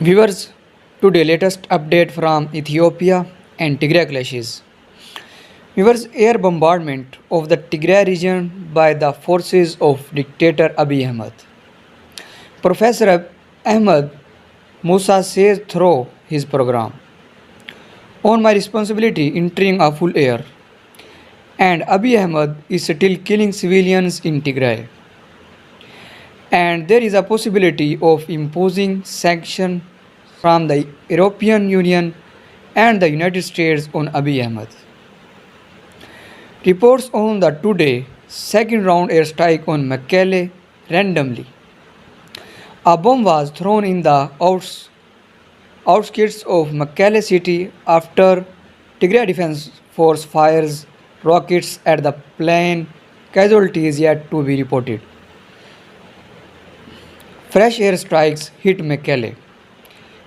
Viewers, today latest update from Ethiopia and Tigray clashes. Viewers, air bombardment of the Tigray region by the forces of dictator Abiy Ahmed. Professor Ahmed Musa says through his program, on my responsibility entering a full air, and Abiy Ahmed is still killing civilians in Tigray. And there is a possibility of imposing sanctions from the European Union and the United States on Abiy Ahmed. Reports on the today second round airstrike on Mekelle randomly. A bomb was thrown in the outskirts of Mekelle city after Tigray Defense Force fires rockets at the plane. Casualties yet to be reported. Fresh airstrikes hit Mekelle.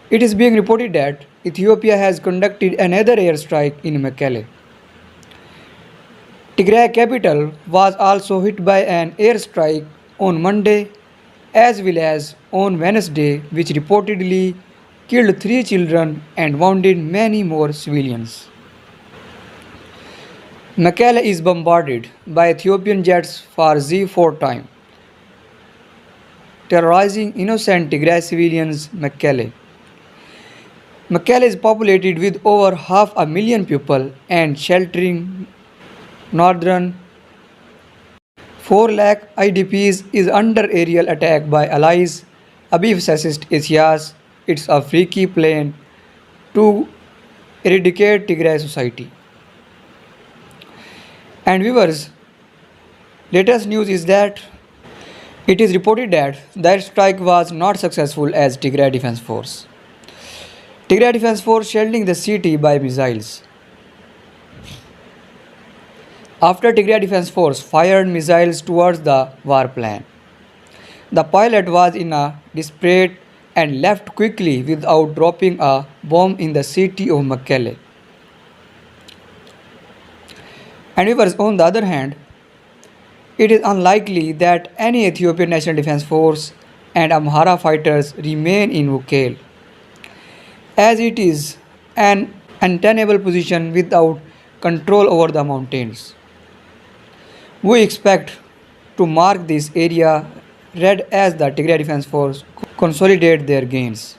It is being reported that Ethiopia has conducted another airstrike in Mekelle. Tigray capital was also hit by an airstrike on Monday as well as on Wednesday, which reportedly killed 3 children and wounded many more civilians. Mekelle is bombarded by Ethiopian jets for Z4 time, terrorizing innocent Tigray civilians. Mekelle is populated with over 500,000 people and sheltering northern 4 lakh IDPs is under aerial attack by allies. Abiy fascist Asias. It's a freaky plan to eradicate Tigray society. And viewers, latest news is that it is reported that the strike was not successful as Tigray Defense Force. Tigray Defense Force shelling the city by missiles. After Tigray Defense Force fired missiles towards the war plan, the pilot was in a desperate and left quickly without dropping a bomb in the city of Mekelle. And viewers, on the other hand, it is unlikely that any Ethiopian National Defense Force and Amhara fighters remain in Mekelle, as it is an untenable position without control over the mountains. We expect to mark this area red as the Tigray Defense Force consolidate their gains.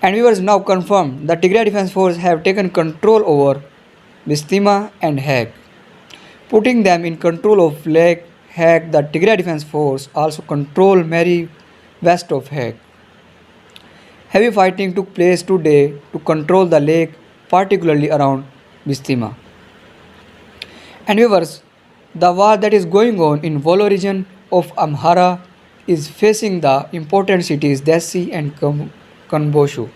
And viewers, now confirmed the Tigray Defense Force have taken control over Bistima and Hag, putting them in control of Lake Hag. The Tigray Defense Force also control Mary west of Hag. Heavy fighting took place today to control the lake, particularly around Bistima. And viewers, the war that is going on in Volo region of Amhara is facing the important cities Dessi and Kanboshu.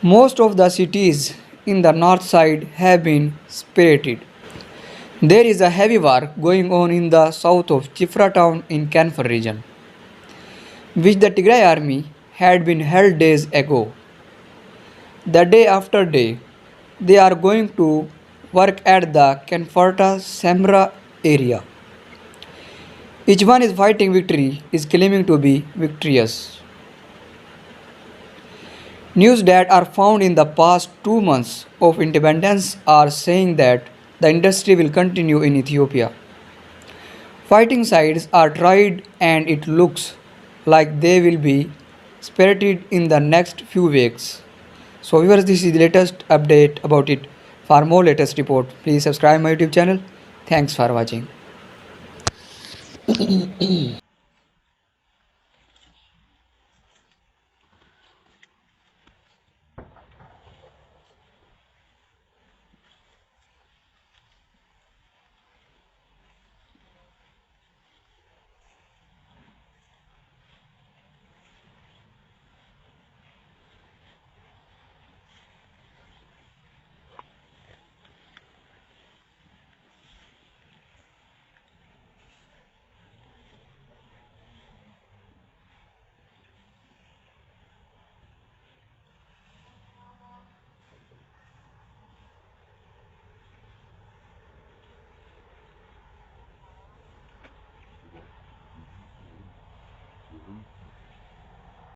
Most of the cities in the north side have been spirited. There is a heavy war going on in the south of Chifra town in Kanfar region, which the Tigray army had been held days ago. The day after day, they are going to work at the Kanfarta Samra area. Each one is fighting victory, is claiming to be victorious. News that are found in the past 2 months of independence are saying that the industry will continue in Ethiopia. Fighting sides are tried and it looks like they will be spirited in the next few weeks. So viewers, this is the latest update about it. For more latest report, please subscribe my YouTube channel. Thanks for watching.